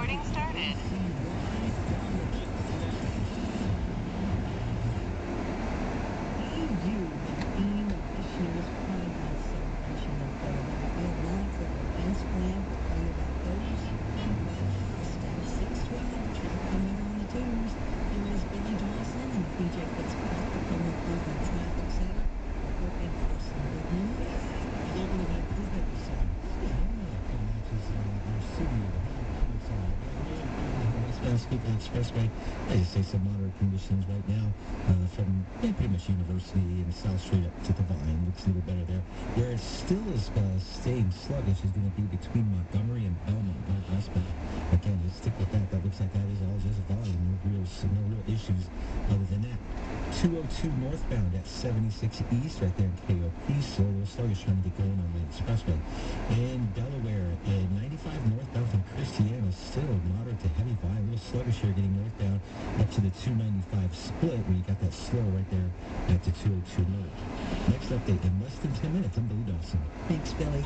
Recording started. People Expressway, I just say some moderate conditions right now from pretty much University and South Street up to the Vine. Looks a little better there. Where it still is staying sluggish is going to be between Montgomery and Belmont, northwestbound. Again, just stick with that. That looks like that is all just volume. No real issues other than that. 202 northbound at 76 East right there in KOP. So a little sluggish trying to get going on the expressway. And Delaware at 95 northbound from Christiana, still moderate to heavy volume. A little sluggish here getting northbound up to the 295 split where you got that slow right there at the 202 merge. Next update in less than 10 minutes. I'm Billy Dawson. Thanks, Billy.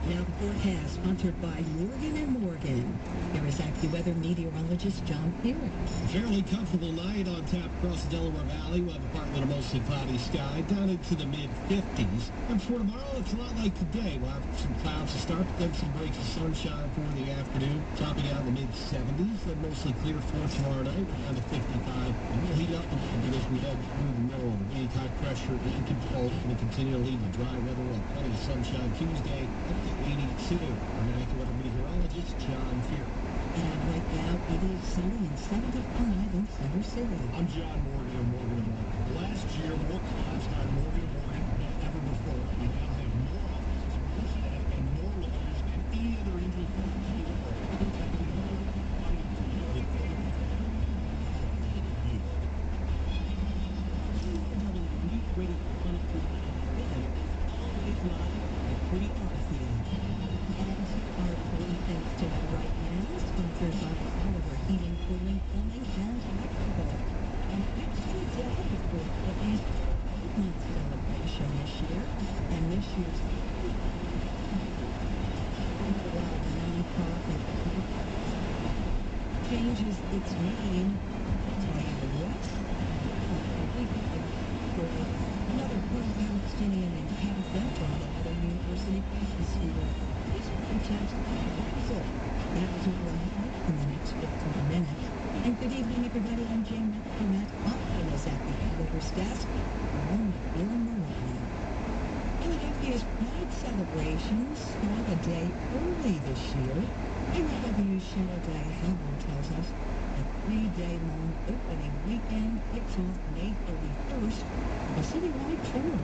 Now the forecast, sponsored by Morgan & Morgan. Here is AccuWeather meteorologist John Fearing. Fairly comfortable night on tap across the Delaware Valley. We'll have a partly to mostly cloudy sky down into the mid-50s. And for tomorrow, it's a lot like today. We'll have some clouds to start, then some breaks of sunshine for the afternoon, topping out in the mid-70s. Then mostly clear for tomorrow night. We're down to 55. And we'll heat up as we head through the middle of the week. High pressure in control. Going to continue to lead the dry weather. We'll have plenty of sunshine Tuesday. 82. I'm an AccuWeather meteorologist, John Fear. And right now, it is sunny and 75 in Center City. I'm John Morgan of Morgan & Morgan. Last year, more clients hired Morgan & Morgan than ever before. We now have more offices, more staff, and more lawyers than any other injury firm in the world. Pretty awesome. And our cooling thanks to right now, sponsored by Oliver Heating, Cooling, Plumbing, and Electrical. An extra day for at least 8 months celebration this year. And this year's nonprofit changes its name. I'll tell you what. Another Palestinian encampment on the Auto University Campus here. This protest result. That was all ahead in the next 15 minutes. And good evening, everybody. I'm Jane McDermott. Often is at the editor's desk. I'm feeling the line. Philadelphia's Pride celebrations start a day early this year. NYW Cheryl Howard tells us the 3-day-long opening weekend kicks off May 31st, a citywide tour.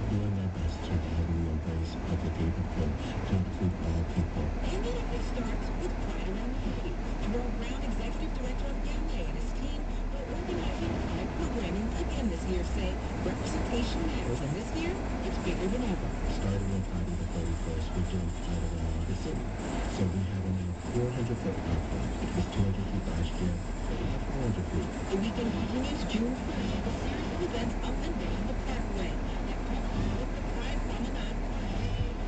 Doing our best to broaden the embrace of the neighborhood to include all people. And it always starts with Pride Around the City. Jerome Brown, Executive Director of Galway, and his team are organizing Pride programming again this year, saying representation matters, and this year, it's bigger than ever. Starting on Friday the 31st, we're doing Pride Around the City. So we have a now 400-foot platform. It was 200 feet last year, so we have 400 feet. The weekend continues June 1st with a series of events up and down the parkway. That comes with the Pride Promenade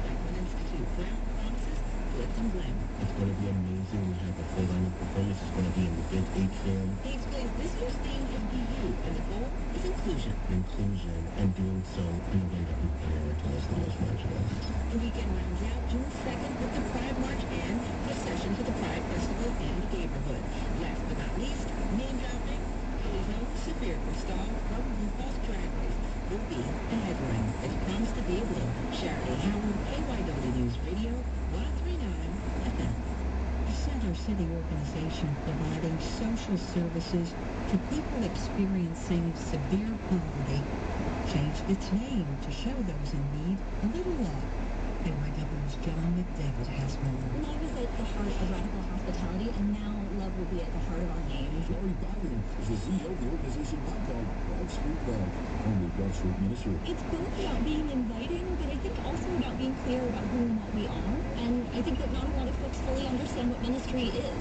Franklin Institute. Brown promises glitz and glamour. It's going to be amazing. We have a full lineup performance. It's going to be in the big atrium. He explains this year's theme is Be You, and the goal is inclusion. Inclusion, and doing so in a way that we prioritize the most marginalized. The weekend rounds out June 2nd with the Pride March and procession to the Pride Festival in the neighborhood. Last but not least, name dropping, Philly's own Severe Cristal from RuPaul's Drag Race will be the headliner. It's promised to be a blow. Charity Howard, KYW News Radio, 103.9 FM. The Center City organization providing social services to people experiencing severe poverty changed its name to show those in need a little love. KYW's John McDevitt has more. Love is at the heart of Radical Hospitality, and now love will be at the heart of our name. Gary Biden is the CEO of the organization now called Broad Street Love, only Broad Street Ministry. It's both about being inviting, but I think also about being clear about who and what we are. And I think that not a lot of folks fully understand what ministry is.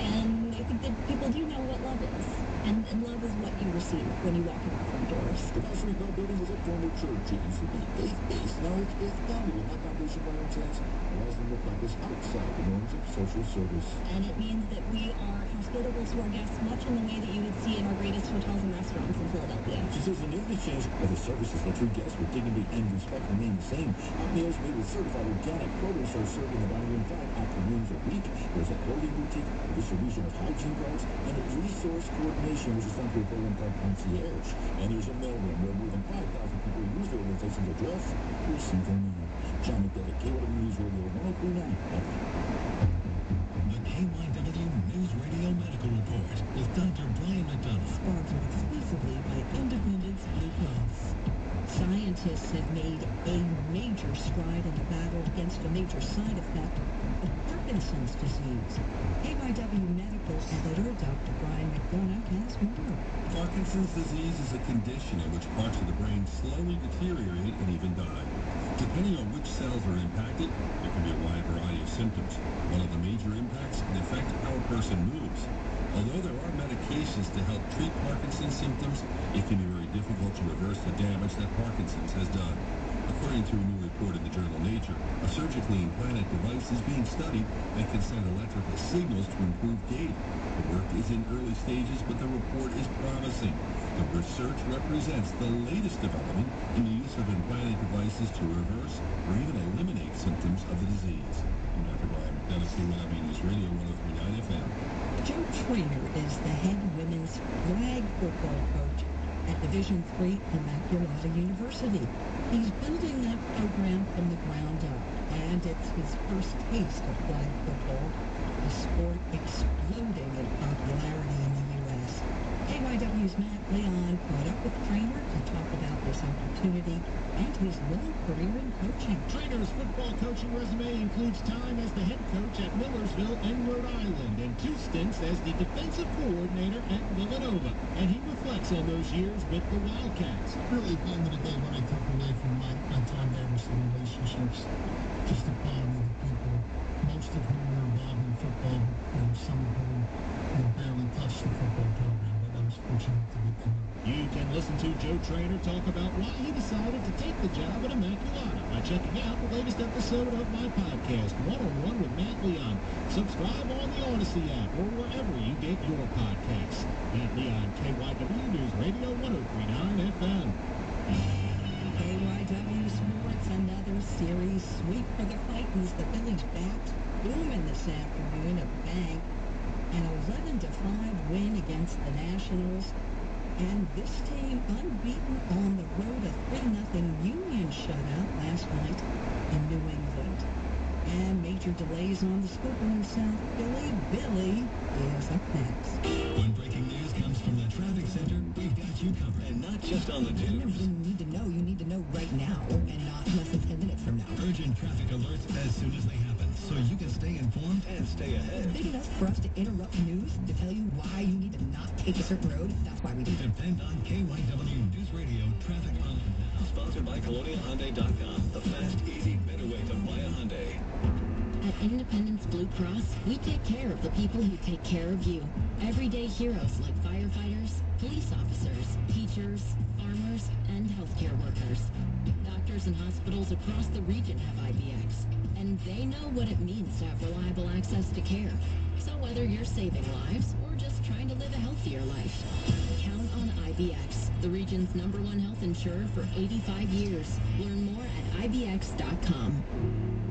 And I think that people do know what love is. And love is what you receive when you walk in our front doors. The Broad Street Love building was a former church. It used to be faith-based. Now it's faith-founded, and that foundation by our church allows them to practice outside the norms of social service. And it means that we to our guests much in the way that you would see in our greatest hotels and restaurants in Philadelphia. She says the name has changed, but the services that treat guests with dignity and respect remain the same. Meals made with certified organic produce are served in the dining room 5 afternoons a week. There's a clothing boutique, a distribution of hygiene products, and a resource coordination, which is done through a program called Concierge. And there's a mailroom where more than 5,000 people use the organization's address to receive their mail. John McDevitt, KYW News Radio 1039 FM. The KYW News Radio Medical Report with Dr. Brian McDonough. Sponsored exclusively by Independence Blue Cross. Scientists have made a major stride in the battle against a major side effect of Parkinson's disease. KYW Medical Editor Dr. Brian McDonough has more. Parkinson's disease is a condition in which parts of the brain slowly deteriorate and even die. Depending on which cells are impacted, there can be a wide variety of symptoms. One of the major impacts can affect how a person moves. Although there are medications to help treat Parkinson's symptoms, it can be very difficult to reverse the damage that Parkinson's has done. According to a new report in the journal Nature, a surgically implanted device is being studied that can send electrical signals to improve gait. The work is in early stages, but the report is promising. The research represents the latest development in the use of implanted devices to reverse or even eliminate symptoms of the disease. I'm Dr. Brian McDonough, KYW News Radio 1039 FM. Joe Trainer is the head women's flag football coach at Division III Immaculata University. He's building that program from the ground up, and it's his first taste of flag football, the sport exploding in popularity in the U.S. KYW's Matt Leon caught up with Trainer to talk about this opportunity and his long career in coaching. Trainer's football coaching resume includes time as the head coach at Millersville and Rhode Island and 2 stints as the defensive coordinator at Villanova. And he reflects on those years with the Wildcats. Really, at the end of the day, what I took away from my time there was the relationships, just the quality of the people, most of whom were involved in football, some of whom barely touched the football program, but I was fortunate to get to know. You can listen to Joe Trainer talk about why he decided to take the job at Immaculata by checking out the latest episode of my podcast, One-on-One with Matt Leon. Subscribe on the Odyssey app or wherever you get your podcasts. Matt Leon, KYW News Radio 1039 FM. KYW Sports, another series sweep for the Titans. The Phillies bats booming this afternoon, a bang. An 11-5 win against the Nationals. And this team unbeaten on the road, a 3-0 Union shutout last night in New England. And major delays on the scooper in South Philly. Billy is up next. When breaking news comes from the traffic center, we've got you covered. And not just on the news. You need to know right now and not less than 10 minutes from now. Urgent traffic alerts as soon as they happen, so you can stay informed and stay ahead. Big enough for us to interrupt news to tell you why you need to not take a certain road? That's why we do. Depend on KYW News Radio Traffic on Now. Sponsored by ColonialHyundai.com, the fast, easy, better way to buy a Hyundai. At Independence Blue Cross, we take care of the people who take care of you. Everyday heroes like firefighters, police officers, teachers, farmers, and healthcare workers. Doctors and hospitals across the region have IBX, and they know what it means to have reliable access to care. So whether you're saving lives or just trying to live a healthier life, count on IBX, the region's #1 health insurer for 85 years. Learn more at IBX.com.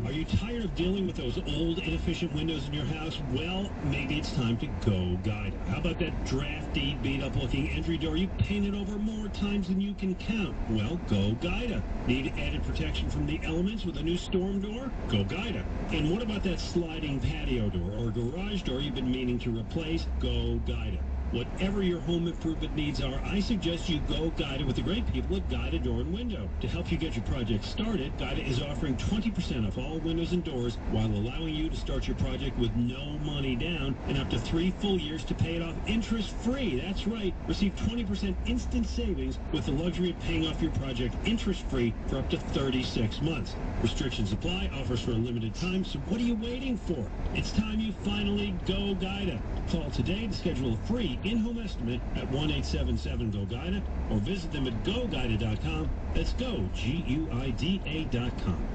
Are you tired of dealing with those old, inefficient windows in your house? Well, maybe it's time to go Guida. How about that drafty, beat-up-looking entry door you painted over more times than you can count? Well, go Guida. Need added protection from the elements with a new storm door? Go Guida. And what about that sliding patio door or garage door you've been meaning to replace? Go Guida. Whatever your home improvement needs are, I suggest you go Guida with the great people at Guida Door and Window. To help you get your project started, Guida is offering 20% off all windows and doors while allowing you to start your project with no money down and up to 3 full years to pay it off interest-free. That's right. Receive 20% instant savings with the luxury of paying off your project interest-free for up to 36 months. Restrictions apply, offers for a limited time, so what are you waiting for? It's time you finally go Guida. Call today to schedule a free in-home estimate at 1-877-GO-GUIDA or visit them at GoGuida.com. That's go, G-U-I-D-A.com.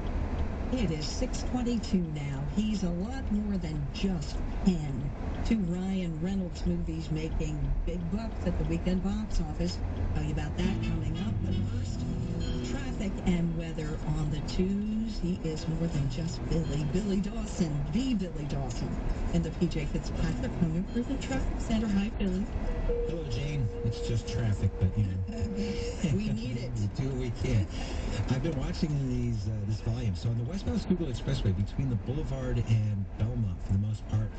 It is 6:22 now. He's a lot more than just pen. Two Ryan Reynolds movies making big bucks at the weekend box office. Tell you about that coming up. But first, traffic and weather on the twos. He is more than just Billy. Billy Dawson, the Billy Dawson, in the PJ Fitzpatrick Home Improvement Traffic Center. Hi, Billy. Hello, Jane. It's just traffic, but, you know. We need it. We do what we can. I've been watching this volume. So on the westbound Schuylkill Expressway between the Boulevard and Belmont, for the most part,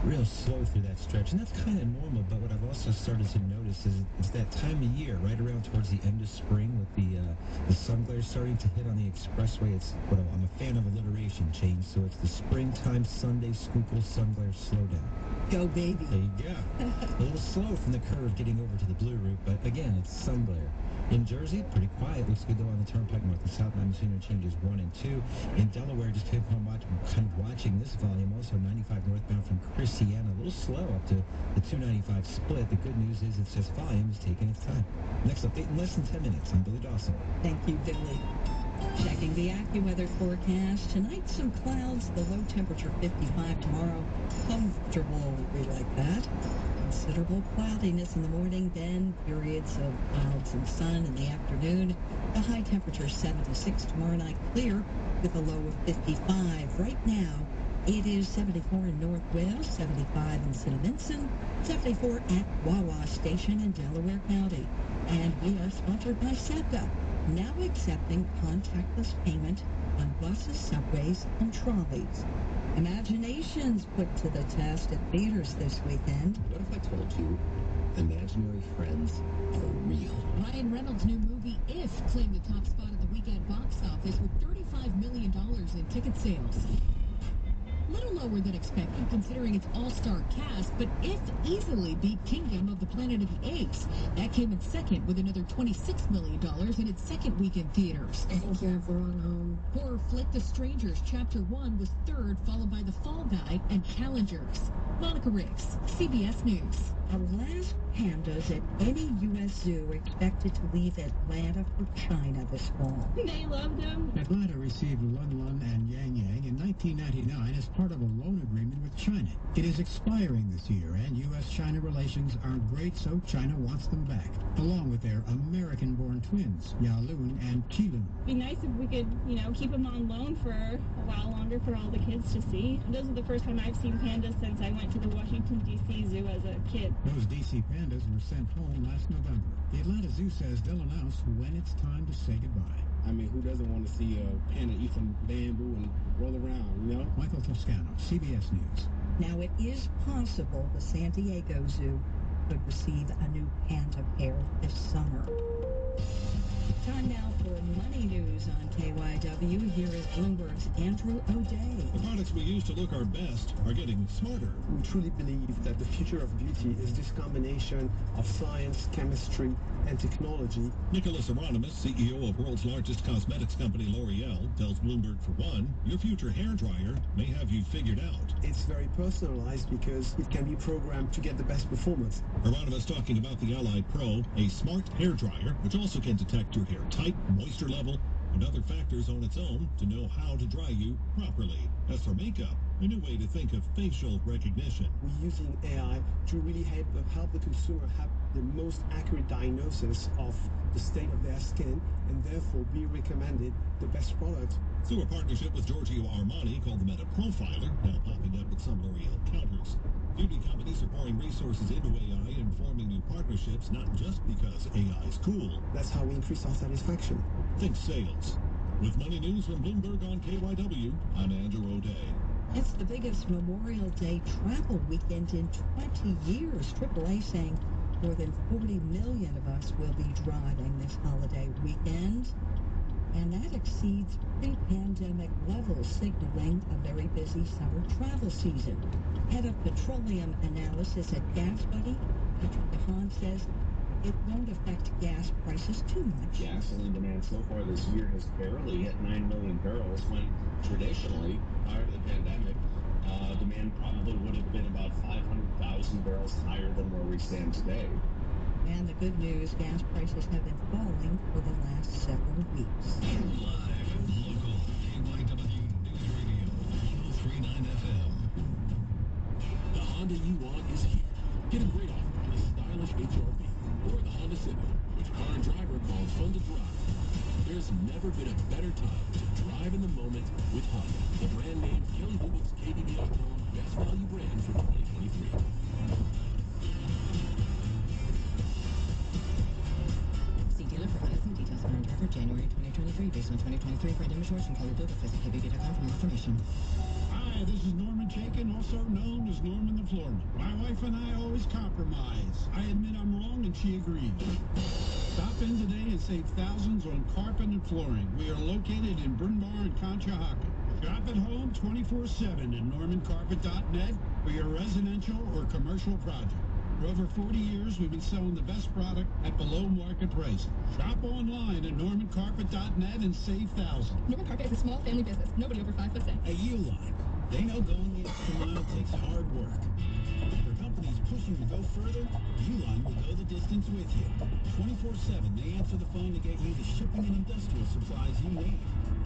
real slow through that stretch. And that's kind of normal, but what I've also started to notice is it's that time of year, right around towards the end of spring, with the sun glare starting to hit on the expressway. It's what I'm a fan of alliteration, Jane. So it's the springtime Sunday Schuylkill sun glare slowdown. Go, baby. There you go. A little slow from the curve getting over to the blue route, but again, it's sun glare. In Jersey, pretty quiet. Looks good, though, on the Turnpike north and south. Madison interchanges 1 and 2. In Delaware, just kind of watching this volume. Also, 95 northbound from Christiana. A little slow up to the 295 split. The good news is it's just volume is taking its time. Next update in less than 10 minutes. I'm Billy Dawson. Thank you, Billy. Checking the AccuWeather forecast. Tonight, some clouds. The low temperature 55 tomorrow. Comfortable, we like that. Considerable cloudiness in the morning, then periods of clouds and sun in the afternoon. The high temperature 76 tomorrow night, clear with a low of 55. Right now, it is 74 in North Wales, 75 in St. Vincent, 74 at Wawa Station in Delaware County. And we are sponsored by SEPTA, now accepting contactless payment on buses, subways, and trolleys. Imaginations put to the test at theaters this weekend. What if I told you imaginary friends are real? Ryan Reynolds' new movie, If, claimed the top spot at the weekend box office with $35 million in ticket sales. Little lower than expected considering its all-star cast, but If easily beat Kingdom of the Planet of the Apes. That came in second with another $26 million in its second week in theaters. I think you have the wrong home. Horror flick The Strangers Chapter 1 was third, followed by The Fall Guy and Challengers. Monica Riggs, CBS News. The last pandas at any U.S. zoo expected to leave Atlanta for China this fall. They loved them. Atlanta received Lun Lun and Yang Yang in 1999 as part of a loan agreement with China. It is expiring this year, and U.S.-China relations aren't great, so China wants them back, along with their American-born twins, Yalun and Qilun. It'd be nice if we could, keep them on loan for a while longer for all the kids to see. Those are the first time I've seen pandas since I went to the Washington, D.C. zoo as a kid. Those D.C. pandas were sent home last November. The Atlanta Zoo says they'll announce when it's time to say goodbye. I mean, who doesn't want to see a panda eat some bamboo and roll around, you know? Michael Toscano, CBS News. Now, it is possible the San Diego Zoo could receive a new panda pair this summer. Time now for Money News on KYW. Here is Bloomberg's Andrew O'Day. The products we use to look our best are getting smarter. We truly believe that the future of beauty is this combination of science, chemistry, and technology. Nicholas Hieronymus, CEO of world's largest cosmetics company L'Oreal, tells Bloomberg, for one, your future hairdryer may have you figured out. It's very personalized because it can be programmed to get the best performance. Hieronymus talking about the Ally Pro, a smart hairdryer which also can detect your hair type, moisture level, and other factors on its own to know how to dry you properly. As for makeup, a new way to think of facial recognition. We're using AI to really help the consumer have the most accurate diagnosis of the state of their skin, and therefore be recommended the best product. Through a partnership with Giorgio Armani called the Meta Profiler, now popping up at some L'Oreal counters. Beauty companies are pouring resources into AI and forming new partnerships, not just because AI is cool. That's how we increase our satisfaction. Think sales. With Money News from Bloomberg on KYW, I'm Andrew O'Day. It's the biggest Memorial Day travel weekend in 20 years. AAA saying more than 40 million of us will be driving this holiday weekend. And that exceeds pre-pandemic levels, signaling a very busy summer travel season. Head of petroleum analysis at GasBuddy, Patrick DeHaan, says it won't affect gas prices too much. Gasoline demand so far this year has barely hit 9 million barrels, when traditionally, prior to the pandemic, demand probably would have been about 500,000 barrels higher than where we stand today. And the good news, gas prices have been falling for the last several weeks. Live, local, KYW News Radio, 103.9 FM. The Honda UI is here. Get a great offer on the stylish HRV or the Honda Civic, which Car and Driver calls fun to drive. There's never been a better time to drive in the moment with Honda, the brand name Kelly Lubbock's KBB.com Best Value brand for 2023. See dealer for Honda and details on driver January 2023 based on 2023 Fred Image and Kelly Lubbock. Visit KBB.com for more information. Hi, this is Norman Chaikin, also known as Norman the Floorman. My wife and I always compromise. I admit I'm wrong and she agrees. Stop in today and save thousands on carpet and flooring. We are located in Bryn Mawr and Conshohocken. Shop at home 24/7 at normancarpet.net for your residential or commercial project. For over 40 years, we've been selling the best product at below market price. Shop online at normancarpet.net and save thousands. Norman Carpet is a small family business. Nobody over 5%. At Uline, they know going the extra mile takes hard work. For companies pushing to go further, Uline will go the distance with you. 24/7, they answer the phone to get you the shipping and industrial supplies you need.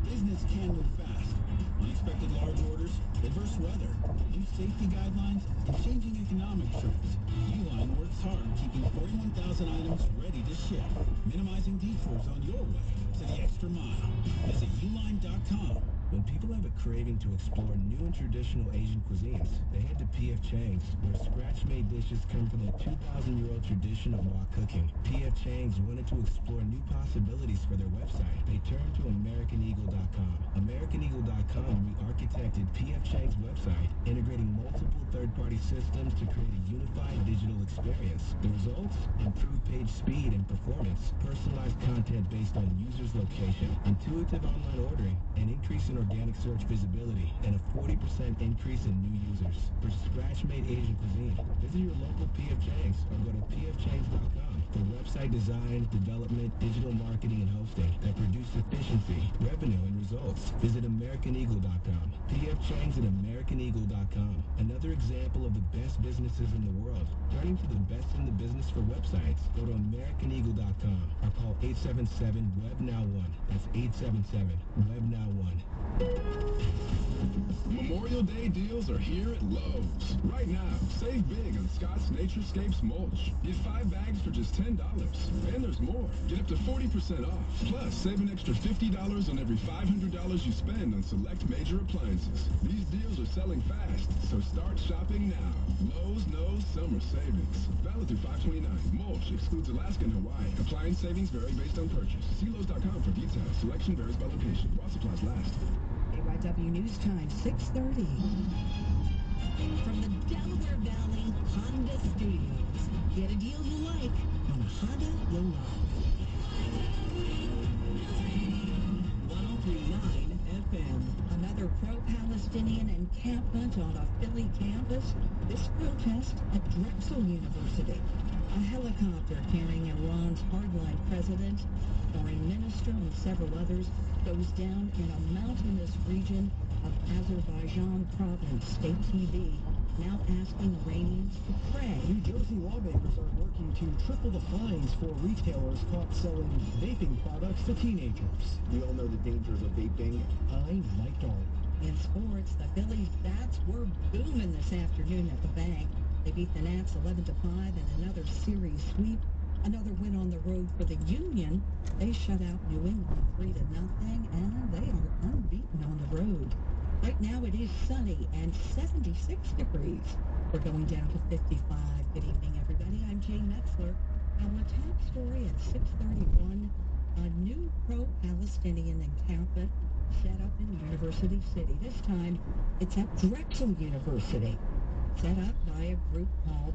Business can move fast. Unexpected large orders, adverse weather, new safety guidelines, and changing economic trends. Uline works hard keeping 41,000 items ready to ship, minimizing detours on your way to the extra mile. Visit uline.com. When people have a craving to explore new and traditional Asian cuisines, they head to P.F. Chang's, where scratch-made dishes come from the 2,000-year-old tradition of wok cooking. P.F. Chang's wanted to explore new possibilities for their website. They turned to AmericanEagle.com. AmericanEagle.com re-architected P.F. Chang's website, integrating multiple third-party systems to create a unified digital experience. The results? Improved page speed and performance, personalized content based on users' location, intuitive online ordering, an increase in organic search visibility, and a 40% increase in new users. For scratch-made Asian cuisine, visit your local P.F. Chang's or go to pfchangs.com for website design, development, digital marketing, and hosting that produce efficiency, revenue, and results. Visit AmericanEagle.com. P.F. Chang's at AmericanEagle.com. Another example of the best businesses in the world. Turning to the best in the business for websites, go to AmericanEagle.com or call 877-WEB-NOW1. That's 877-WEB-NOW1. Memorial Day deals are here at Lowe's. Right now, save big on Scott's Naturescapes mulch. Get 5 bags for just $10. And there's more. Get up to 40% off. Plus, save an extra $50 on every $500 you spend on select major appliances. These deals are selling fast, so start shopping now. Lowe's knows summer savings. Valid through 5/29. Mulch excludes Alaska and Hawaii. Appliance savings vary based on purchase. See Lowe's.com for details. Selection varies by location. While supplies last. AYW News Time, 6:30. From the Delaware Valley Honda Studios, get a deal you like on a Honda you'll love. 103.9 FM. Another pro-Palestinian encampment on a Philly campus. This protest at Drexel University. A helicopter carrying Iran's hardline president, foreign minister, and several others goes down in a mountainous region of Azerbaijan province. State TV now asking Iranians to pray. New Jersey lawmakers are working to triple the fines for retailers caught selling vaping products to teenagers. We all know the dangers of vaping. I like art. In sports, the Phillies bats were booming this afternoon at the bank. They beat the Nats 11-5 in another series sweep. Another win on the road for the Union. They shut out New England 3-0, and they are unbeaten on the road. Right now it is sunny and 76 degrees. We're going down to 55. Good evening, everybody. I'm Jane Metzler. Our top story at 6:31, a new pro-Palestinian encampment set up in University City. This time it's at Drexel University, set up by a group called